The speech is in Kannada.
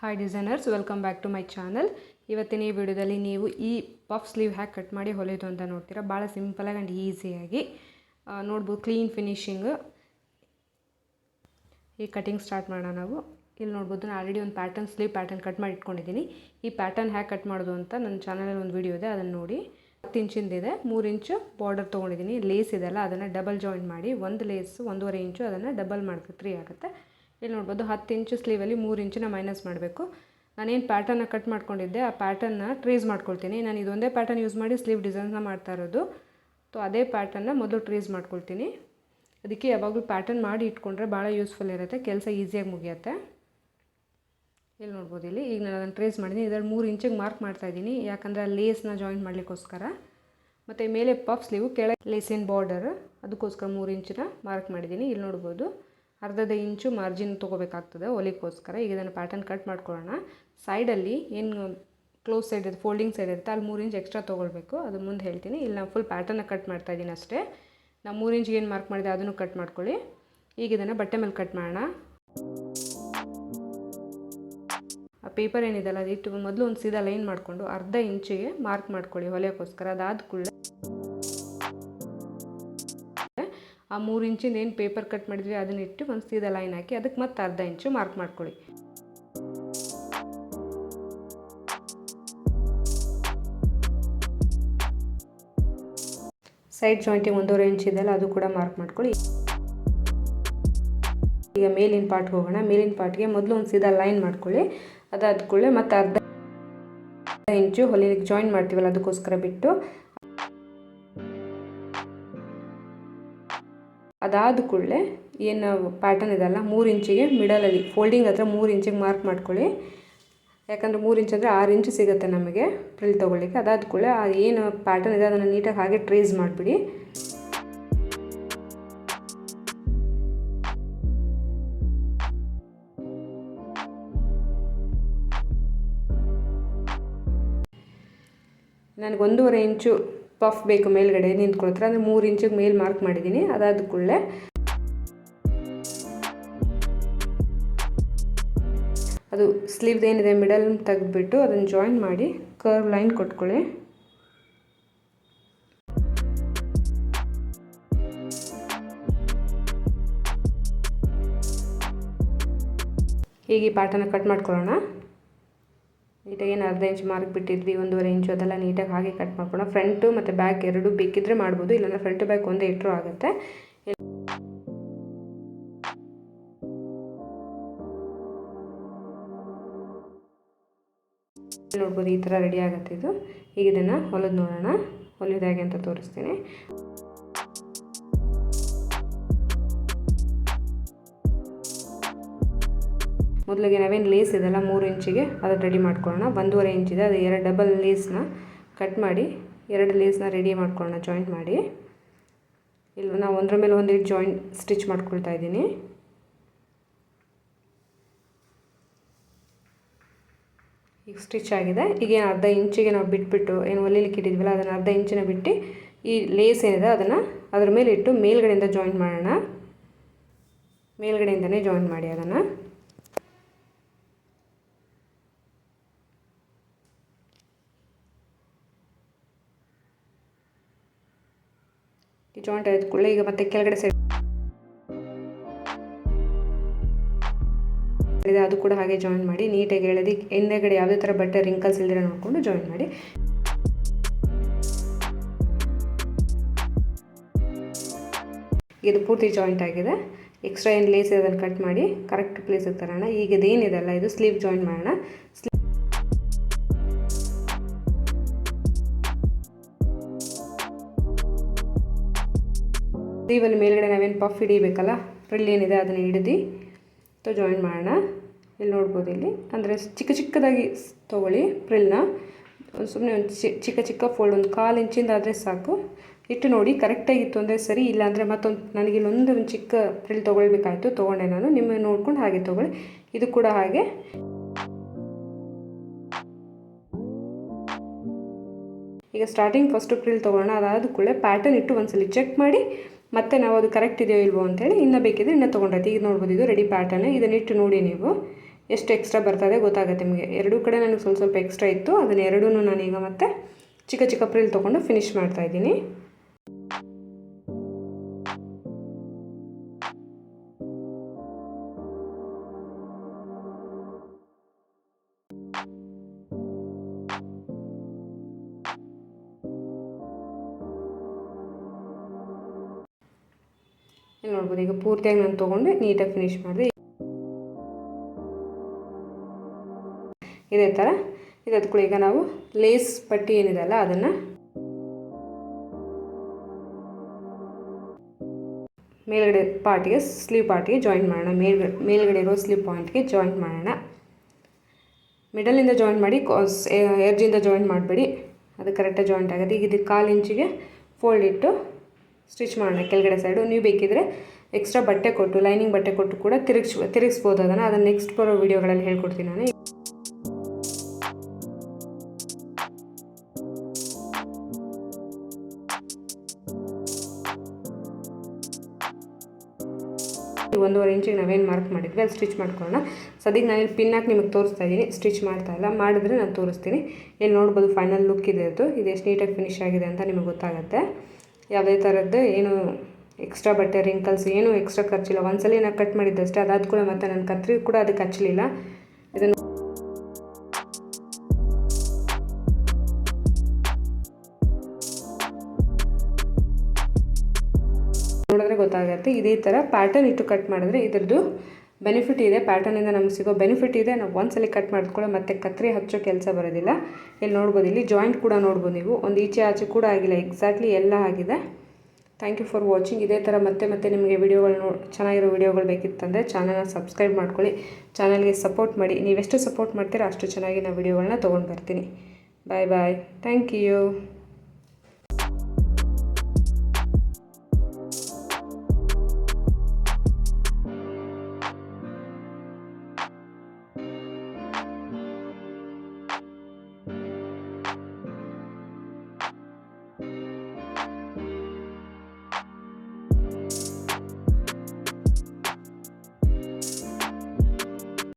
Hi designers, welcome back to my channel. ಇವತ್ತಿನ ಈ ವಿಡಿಯೋದಲ್ಲಿ ನೀವು ಈ ಪಫ್ ಸ್ಲೀವ್ ಹ್ಯಾಕ್ ಕಟ್ ಮಾಡಿ ಹೊಲಿಯೋದು ಅಂತ ನೋಡ್ತೀರಾ. ಭಾಳ ಸಿಂಪಲಾಗಿ ಆ್ಯಂಡ್ ಈಸಿಯಾಗಿ ನೋಡ್ಬೋದು. Clean finishing. ಈ ಕಟಿಂಗ್ ಸ್ಟಾರ್ಟ್ ಮಾಡೋಣ ನಾವು. ಇಲ್ಲಿ ನೋಡ್ಬೋದು, ನಾನು ಆಲ್ರೆಡಿ ಒಂದು ಸ್ಲೀವ್ ಪ್ಯಾಟರ್ನ್ ಕಟ್ ಮಾಡಿ ಇಟ್ಕೊಂಡಿದ್ದೀನಿ. ಈ ಪ್ಯಾಟರ್ನ್ ಹ್ಯಾಕ್ ಕಟ್ ಮಾಡೋದು ಅಂತ ನನ್ನ ಚಾನಲಲ್ಲಿ ಒಂದು ವಿಡಿಯೋ ಇದೆ, ಅದನ್ನು ನೋಡಿ. 10 ಇಂಚಿಂದಿದೆ, 3 ಇಂಚು ಬಾರ್ಡರ್ ತೊಗೊಂಡಿದ್ದೀನಿ. ಲೇಸ್ ಇದೆಲ್ಲ ಅದನ್ನು ಡಬಲ್ ಜಾಯಿನ್ ಮಾಡಿ, ಒಂದು ಲೇಸು 1.5 ಇಂಚು ಅದನ್ನು ಡಬಲ್ ಮಾಡಿದ್ರೆ 3 ಆಗುತ್ತೆ. ಇಲ್ಲಿ ನೋಡ್ಬೋದು, 10 ಇಂಚು ಸ್ಲೀವಲ್ಲಿ 3 ಇಂಚನ್ನ ಮೈನಸ್ ಮಾಡಬೇಕು. ನಾನೇನು ಪ್ಯಾಟರ್ನ ಕಟ್ ಮಾಡ್ಕೊಂಡಿದ್ದೆ ಆ ಪ್ಯಾಟರ್ನ ಟ್ರೇಸ್ ಮಾಡ್ಕೊಳ್ತೀನಿ. ನಾನು ಇದೊಂದೇ ಪ್ಯಾಟರ್ನ್ ಯೂಸ್ ಮಾಡಿ ಸ್ಲೀವ್ ಡಿಸೈನ್ನ ಮಾಡ್ತಾ ಇರೋದು. ಸೊ ಅದೇ ಪ್ಯಾಟರ್ನ ಮೊದಲು ಟ್ರೇಸ್ ಮಾಡ್ಕೊಳ್ತೀನಿ. ಅದಕ್ಕೆ ಯಾವಾಗಲೂ ಪ್ಯಾಟರ್ನ್ ಮಾಡಿ ಇಟ್ಕೊಂಡ್ರೆ ಭಾಳ ಯೂಸ್ಫುಲ್ ಇರುತ್ತೆ, ಕೆಲಸ ಈಸಿಯಾಗಿ ಮುಗಿಯುತ್ತೆ. ಇಲ್ಲಿ ನೋಡ್ಬೋದು, ಇಲ್ಲಿ ಈಗ ನಾನು ಅದನ್ನು ಟ್ರೇಸ್ ಮಾಡಿದ್ದೀನಿ. ಇದರಲ್ಲಿ 3 ಇಂಚಿಗೆ ಮಾರ್ಕ್ ಮಾಡ್ತಾಯಿದ್ದೀನಿ, ಯಾಕಂದರೆ ಆ ಲೇಸ್ನ ಜಾಯಿನ್ ಮಾಡಲಿಕ್ಕೋಸ್ಕರ. ಮತ್ತು ಮೇಲೆ ಪಫ್ ಸ್ಲೀವು ಕೆಳಗೆ ಲೇಸಿನ ಬಾರ್ಡರ್, ಅದಕ್ಕೋಸ್ಕರ 3 ಇಂಚನ್ನ ಮಾರ್ಕ್ ಮಾಡಿದ್ದೀನಿ. ಇಲ್ಲಿ ನೋಡ್ಬೋದು, ಅರ್ಧದ ಇಂಚು ಮಾರ್ಜಿನ್ ತೊಗೋಬೇಕಾಗ್ತದೆ ಹೊಲಿಗೋಸ್ಕರ. ಈಗ ಇದನ್ನು ಪ್ಯಾಟರ್ನ್ ಕಟ್ ಮಾಡ್ಕೊಳ್ಳೋಣ. ಸೈಡಲ್ಲಿ ಏನು ಕ್ಲೋಸ್ ಸೈಡ್ ಇದೆ, ಫೋಲ್ಡಿಂಗ್ ಸೈಡ್ ಇರುತ್ತೆ, ಅಲ್ಲಿ 3 ಇಂಚ್ ಎಕ್ಸ್ಟ್ರಾ ತೊಗೊಳ್ಬೇಕು. ಅದು ಮುಂದೆ ಹೇಳ್ತೀನಿ. ಇಲ್ಲಿ ನಾನು ಫುಲ್ ಪ್ಯಾಟರ್ನ ಕಟ್ ಮಾಡ್ತಾಯಿದ್ದೀನಿ ಅಷ್ಟೇ. ನಾವು 3 ಇಂಚಿಗೆ ಏನು ಮಾರ್ಕ್ ಮಾಡಿದೆ ಅದನ್ನು ಕಟ್ ಮಾಡ್ಕೊಳ್ಳಿ. ಈಗ ಇದನ್ನು ಬಟ್ಟೆ ಮೇಲೆ ಕಟ್ ಮಾಡೋಣ. ಆ ಪೇಪರ್ ಏನಿದೆಲ್ಲ ಅದಿಟ್ಟು ಮೊದಲು ಒಂದು ಸೀದಾ ಲೈನ್ ಮಾಡಿಕೊಂಡು ಅರ್ಧ ಇಂಚಿಗೆ ಮಾರ್ಕ್ ಮಾಡ್ಕೊಳ್ಳಿ ಹೊಲಿಯೋಕ್ಕೋಸ್ಕರ. ಅದಾದ ಕೂಡಲೇ ಆ 3 ಇಂಚಿಂದ ಏನು ಪೇಪರ್ ಕಟ್ ಮಾಡಿದ್ವಿ ಅದನ್ನ ಇಟ್ಟು ಒಂದು ಸೀದಾ ಲೈನ್ ಹಾಕಿ ಅದಕ್ಕೆ ಮತ್ತೆ ಅರ್ಧ ಇಂಚು ಮಾರ್ಕ್ ಮಾಡ್ಕೊಳ್ಳಿ. ಸೈಡ್ ಜಾಯಿಂಟಿಗೆ 1.5 ಇಂಚ್ ಇದೆಯಲ್ಲ ಅದು ಕೂಡ ಮಾರ್ಕ್ ಮಾಡ್ಕೊಳ್ಳಿ. ಈಗ ಮೇಲಿನ ಪಾರ್ಟ್ಗೆ ಹೋಗೋಣ. ಮೇಲಿನ ಪಾರ್ಟ್ಗೆ ಮೊದಲು ಒಂದು ಸೀದಾ ಲೈನ್ ಮಾಡ್ಕೊಳ್ಳಿ. ಅದಾದ ಕೂಡಲೇ ಮತ್ತೆ ಅರ್ಧ ಇಂಚು ಹೊಲಿಲಿಕ್ಕೆ ಜಾಯಿನ್ ಮಾಡ್ತೀವಲ್ಲ ಅದಕ್ಕೋಸ್ಕರ ಬಿಟ್ಟು, ಅದಾದ ಕೂಡಲೇ ಏನು ಪ್ಯಾಟರ್ನ್ ಇದೆಲ್ಲ 3 ಇಂಚಿಗೆ ಮಿಡಲಲ್ಲಿ ಫೋಲ್ಡಿಂಗ್ ಹತ್ರ 3 ಇಂಚಿಗೆ ಮಾರ್ಕ್ ಮಾಡ್ಕೊಳ್ಳಿ. ಯಾಕಂದರೆ 3 ಇಂಚ್ ಅಂದರೆ 6 ಇಂಚು ಸಿಗುತ್ತೆ ನಮಗೆ ಫ್ರಿಲ್ ತೊಗೊಳ್ಳಿಕ್ಕೆ. ಅದಾದ ಕೂಡಲೇ ಆ ಏನು ಪ್ಯಾಟರ್ನ್ ಇದೆ ಅದನ್ನು ನೀಟಾಗಿ ಹಾಗೆ ಟ್ರೇಸ್ ಮಾಡಿಬಿಡಿ. ನನಗೆ 1.5 ಇಂಚು ಪಫ್ ಬೇಕು ಮೇಲ್ಗಡೆ ನಿಂತ್ಕೊಳ್ತಾರೆ, ಅಂದರೆ 3 ಇಂಚಿಗೆ ಮೇಲೆ ಮಾರ್ಕ್ ಮಾಡಿದ್ದೀನಿ. ಅದಾದ ಕೂಡಲೇ ಅದು ಸ್ಲೀವ್ದು ಏನಿದೆ ಮಿಡಲ್ ತೆಗೆದುಬಿಟ್ಟು ಅದನ್ನು ಜಾಯಿನ್ ಮಾಡಿ ಕರ್ವ್ ಲೈನ್ ಕೊಟ್ಕೊಳ್ಳಿ. ಈಗ ಈ ಪ್ಯಾಟರ್ನ ಕಟ್ ಮಾಡ್ಕೊಳ್ಳೋಣ. ನೀಟಾಗಿ ಏನು ಅರ್ಧ ಇಂಚ್ ಮಾರ್ಕ್ ಬಿಟ್ಟಿದ್ವಿ, 1.5 ಇಂಚು, ಅದೆಲ್ಲ ನೀಟಾಗಿ ಹಾಗೆ ಕಟ್ ಮಾಡ್ಕೊಳ್ಳೋಣ. ಫ್ರಂಟು ಮತ್ತು ಬ್ಯಾಕ್ ಎರಡು ಬೇಕಿದ್ದರೆ ಮಾಡ್ಬೋದು, ಇಲ್ಲಾಂದರೆ ಫ್ರಂಟು ಬ್ಯಾಕ್ ಒಂದೇ ಇಟ್ಟರೂ ಆಗುತ್ತೆ. ನೋಡ್ಬೋದು, ಈ ಥರ ರೆಡಿ ಆಗುತ್ತೆ ಇದು. ಈಗ ಇದನ್ನು ಹೊಲಿದು ನೋಡೋಣ, ಹೊಲಿಯೋದು ಹೇಗೆ ಅಂತ ತೋರಿಸ್ತೀನಿ. ಮೊದಲಿಗೆ ನಾವೇನು ಲೇಸ್ ಇದೆಲ್ಲ 3 ಇಂಚಿಗೆ ಅದನ್ನು ರೆಡಿ ಮಾಡ್ಕೊಳ್ಳೋಣ. 1.5 ಇಂಚಿದೆ, ಅದು 2 ಡಬಲ್ ಲೇಸ್ನ ಕಟ್ ಮಾಡಿ 2 ಲೇಸ್ನ ರೆಡಿ ಮಾಡ್ಕೊಳ್ಳೋಣ ಜಾಯಿಂಟ್ ಮಾಡಿ. ಇಲ್ಲಿ ನಾವು ಒಂದರ ಮೇಲೆ ಒಂದು ಇಟ್ಟು ಜಾಯಿಂಟ್ ಸ್ಟಿಚ್ ಮಾಡ್ಕೊಳ್ತಾ ಇದ್ದೀನಿ. ಈಗ ಸ್ಟಿಚ್ ಆಗಿದೆ. ಈಗ ಏನು ಅರ್ಧ ಇಂಚಿಗೆ ನಾವು ಬಿಟ್ಬಿಟ್ಟು ಏನು ಹೊಲಿಲಿಕ್ಕೆ ಇಟ್ಟಿದ್ವಲ್ಲ ಅದನ್ನು ಅರ್ಧ ಇಂಚಿನ ಬಿಟ್ಟು ಈ ಲೇಸ್ ಏನಿದೆ ಅದನ್ನು ಅದ್ರ ಮೇಲೆ ಇಟ್ಟು ಮೇಲ್ಗಡೆಯಿಂದ ಜಾಯಿಂಟ್ ಮಾಡೋಣ. ಮೇಲ್ಗಡೆಯಿಂದನೇ ಜಾಯಿಂಟ್ ಮಾಡಿ ಅದನ್ನು. ಈ ಜಾಯಿಂಟ್ ಆಯ್ತು ಕೂಡಲೇ ಈಗ ಮತ್ತೆ ಕೆಳಗಡೆ ಸೈಡ್ ಇದೆ ಅದು ಕೂಡ ಹಾಗೆ ಜಾಯಿನ್ ಮಾಡಿ ನೀಟಾಗಿ ಎಳೆದು ಹಿಂದೆಗಡೆ ಯಾವುದೇ ಥರ ಬಟ್ಟೆ ರಿಂಕಲ್ಸ್ ಇಲ್ಲದೆ ನೋಡಿಕೊಂಡು ಜಾಯಿನ್ ಮಾಡಿ. ಇದು ಪೂರ್ತಿ ಜಾಯಿಂಟ್ ಆಗಿದೆ. ಎಕ್ಸ್ಟ್ರಾ ಏನು ಲೇಸ್ ಅದನ್ನು ಕಟ್ ಮಾಡಿ ಕರೆಕ್ಟ್ ಪ್ಲೇಸಿಗೆ ತರೋಣ. ಈಗ ಇದೇನಿದೆಲ್ಲ ಇದು ಸ್ಲೀವ್ ಜಾಯಿನ್ ಮಾಡೋಣ. ಸ್ಲೀವಲ್ಲಿ ಮೇಲ್ಗಡೆ ನಾವೇನು ಪಫ್ ಹಿಡಿಬೇಕಲ್ಲ, ಫ್ರಿಲ್ ಏನಿದೆ ಅದನ್ನು ಹಿಡಿದು ಜಾಯಿನ್ ಮಾಡೋಣ. ಇಲ್ಲಿ ನೋಡ್ಬೋದು, ಇಲ್ಲಿ ಅಂದರೆ ಚಿಕ್ಕ ಚಿಕ್ಕದಾಗಿ ತೊಗೊಳ್ಳಿ ಫ್ರಿಲ್ನ. ಸುಮ್ಮನೆ ಒಂದು ಚಿಕ್ಕ ಚಿಕ್ಕ ಫೋಲ್ಡ್, ಒಂದು 1/4 ಇಂಚಿಂದ ಆದರೆ ಸಾಕು. ಇಟ್ಟು ನೋಡಿ ಕರೆಕ್ಟಾಗಿತ್ತು ಅಂದರೆ ಸರಿ, ಇಲ್ಲಾಂದರೆ ಮತ್ತೊಂದು ನನಗೆ ಒಂದು ಚಿಕ್ಕ ಫ್ರಿಲ್ ತೊಗೊಳ್ಬೇಕಾಯ್ತು, ತೊಗೊಂಡೆ ನಾನು. ನಿಮ್ಮ ನೋಡ್ಕೊಂಡು ಹಾಗೆ ತೊಗೊಳ್ಳಿ. ಇದು ಕೂಡ ಹಾಗೆ. ಈಗ ಸ್ಟಾರ್ಟಿಂಗ್ ಫಸ್ಟು ಫ್ರಿಲ್ ತೊಗೊಳ್ಳೋಣ. ಅದಾದ ಕೂಡಲೇ ಪ್ಯಾಟರ್ನ್ ಇಟ್ಟು ಒಂದ್ಸಲಿ ಚೆಕ್ ಮಾಡಿ ಮತ್ತೆ ನಾವು ಅದು ಕರೆಕ್ಟ್ ಇದೆಯೋ ಇಲ್ವೋ ಅಂತೇಳಿ ಇನ್ನೂ ಬೇಕಿದ್ರೆ ಇನ್ನೂ ತೊಗೊಂಡೈತಿ. ಈಗ ನೋಡ್ಬೋದು, ಇದು ರೆಡಿ ಪ್ಯಾಟರ್ನ್. ಇದನ್ನಿಟ್ಟು ನೋಡಿ ನೀವು ಎಷ್ಟು ಎಕ್ಸ್ಟ್ರಾ ಬರ್ತದೆ ಗೊತ್ತಾಗುತ್ತೆ ನಿಮಗೆ. ಎರಡೂ ಕಡೆ ನನಗೆ ಸ್ವಲ್ಪ ಸ್ವಲ್ಪ ಎಕ್ಸ್ಟ್ರಾ ಇತ್ತು, ಅದನ್ನು ಎರಡೂ ನಾನೀಗ ಮತ್ತೆ ಚಿಕ್ಕ ಚಿಕ್ಕ ಪ್ರಿಲ್ ತೊಗೊಂಡು ಫಿನಿಶ್ ಮಾಡ್ತಾಯಿದ್ದೀನಿ. ಇಲ್ಲಿ ನೋಡ್ಬೋದು, ಈಗ ಪೂರ್ತಿಯಾಗಿ ನಾನು ತೊಗೊಂಡು ನೀಟಾಗಿ ಫಿನಿಶ್ ಮಾಡಿದೆ. ಇದೇ ಥರ ಇದಕ್ಕೂ ಈಗ ನಾವು ಲೇಸ್ ಪಟ್ಟಿ ಏನಿದೆ ಅಲ್ಲ ಅದನ್ನು ಮೇಲ್ಗಡೆ ಪಾರ್ಟಿಗೆ ಸ್ಲೀವ್ ಪಾರ್ಟಿಗೆ ಜಾಯಿಂಟ್ ಮಾಡೋಣ. ಮೇಲ್ಗಡೆ ಇರೋ ಸ್ಲೀವ್ ಪಾಯಿಂಟ್ಗೆ ಜಾಯಿಂಟ್ ಮಾಡೋಣ. ಮಿಡಲಿಂದ ಜಾಯಿಂಟ್ ಮಾಡಿ, ಎಡ್ಜಿಂದ ಜಾಯಿಂಟ್ ಮಾಡಬೇಡಿ, ಅದು ಕರೆಕ್ಟಾಗಿ ಜಾಯಿಂಟ್ ಆಗುತ್ತೆ. ಈಗ ಇದಕ್ಕೆ 1/4 ಇಂಚಿಗೆ ಫೋಲ್ಡ್ ಇಟ್ಟು ಸ್ಟಿಚ್ ಮಾಡೋಣ ಕೆಳಗಡೆ ಸೈಡು. ನೀವು ಬೇಕಿದ್ರೆ ಎಕ್ಸ್ಟ್ರಾ ಬಟ್ಟೆ ಕೊಟ್ಟು, ಲೈನಿಂಗ್ ಬಟ್ಟೆ ಕೊಟ್ಟು ಕೂಡ ತಿರುಗಿಸ್ಬೋದು ಅದನ್ನು ನೆಕ್ಸ್ಟ್ ಬರೋ ವೀಡಿಯೋಗಳಲ್ಲಿ ಹೇಳ್ಕೊಡ್ತೀನಿ ನಾನು. ಈ 1.5 ಇಂಚಿಗೆ ನಾವೇನು ಮಾರ್ಕ್ ಮಾಡಿದ್ವಿ ಅಲ್ಲಿ ಸ್ಟಿಚ್ ಮಾಡ್ಕೊಳ್ಳೋಣ. ಸದ್ಯಕ್ಕೆ ನಾನು ಇಲ್ಲಿ ಪಿನ್ ಹಾಕಿ ನಿಮಗೆ ತೋರಿಸ್ತಾ ಇದ್ದೀನಿ, ಸ್ಟಿಚ್ ಮಾಡ್ತಾ ಇಲ್ಲ. ಮಾಡಿದ್ರೆ ನಾನು ತೋರಿಸ್ತೀನಿ. ಇಲ್ಲಿ ನೋಡ್ಬೋದು ಫೈನಲ್ ಲುಕ್ ಇದೆ ಅದು. ಇದು ಎಷ್ಟು ನೀಟಾಗಿ ಫಿನಿಶ್ ಆಗಿದೆ ಅಂತ ನಿಮಗೆ ಗೊತ್ತಾಗುತ್ತೆ. ಯಾವುದೇ ಥರದ್ದು ಏನು ಎಕ್ಸ್ಟ್ರಾ ಬಟ್ಟೆ ರಿಂಕಲ್ಸ್ ಏನೂ ಎಕ್ಸ್ಟ್ರಾ ಖರ್ಚಿಲ್ಲ. ಒಂದ್ಸಲ ನಾನು ಕಟ್ ಮಾಡಿದ್ದಷ್ಟೇ, ಅದಾದ ಕೂಡ ಮತ್ತೆ ನನ್ನ ಕತ್ರಿ ಕೂಡ ಅದಕ್ಕೆ ಹಚ್ಚಲಿಲ್ಲ. ಇದನ್ನು ನೋಡಿದ್ರೆ ಗೊತ್ತಾಗುತ್ತೆ. ಇದೇ ಥರ ಪ್ಯಾಟರ್ನ್ ಇಟ್ಟು ಕಟ್ ಮಾಡಿದ್ರೆ ಇದ್ರದ್ದು ಬೆನಿಫಿಟ್ ಇದೆ. ಪ್ಯಾಟರ್ನಿಂದ ನಮ್ಗೆ ಸಿಗೋ ಬೆನಿಫಿಟ್ ಇದೆ. ನಾವು ಒಂದ್ಸಲ ಕಟ್ ಮಾಡಿದ್ಕೊಳ್ಳೋ ಮತ್ತೆ ಕತ್ರಿ ಹಚ್ಚೋ ಕೆಲಸ ಬರೋದಿಲ್ಲ. ಇಲ್ಲಿ ನೋಡ್ಬೋದು, ಇಲ್ಲಿ ಜಾಯಿಂಟ್ ಕೂಡ ನೋಡ್ಬೋದು ನೀವು, ಒಂದು ಈಚೆ ಆಚೆ ಕೂಡ ಆಗಿಲ್ಲ, ಎಕ್ಸಾಕ್ಟ್ಲಿ ಎಲ್ಲ ಆಗಿದೆ. Thank you for watching. ಇದೇ ಥರ ಮತ್ತೆ ನಿಮಗೆ ವಿಡಿಯೋಗಳು ಚೆನ್ನಾಗಿರೋ ವಿಡಿಯೋಗಳು ಬೇಕಿತ್ತಂದರೆ ಚಾನಲ್ನ ಸಬ್ಸ್ಕ್ರೈಬ್ ಮಾಡ್ಕೊಳ್ಳಿ, ಚಾನಲ್ಗೆ ಸಪೋರ್ಟ್ ಮಾಡಿ. ನೀವೆಷ್ಟು ಸಪೋರ್ಟ್ ಮಾಡ್ತೀರೋ ಅಷ್ಟು ಚೆನ್ನಾಗಿ ನಾನು ವಿಡಿಯೋಗಳನ್ನ ತೊಗೊಂಡು ಬರ್ತೀನಿ. Bye bye. Thank you.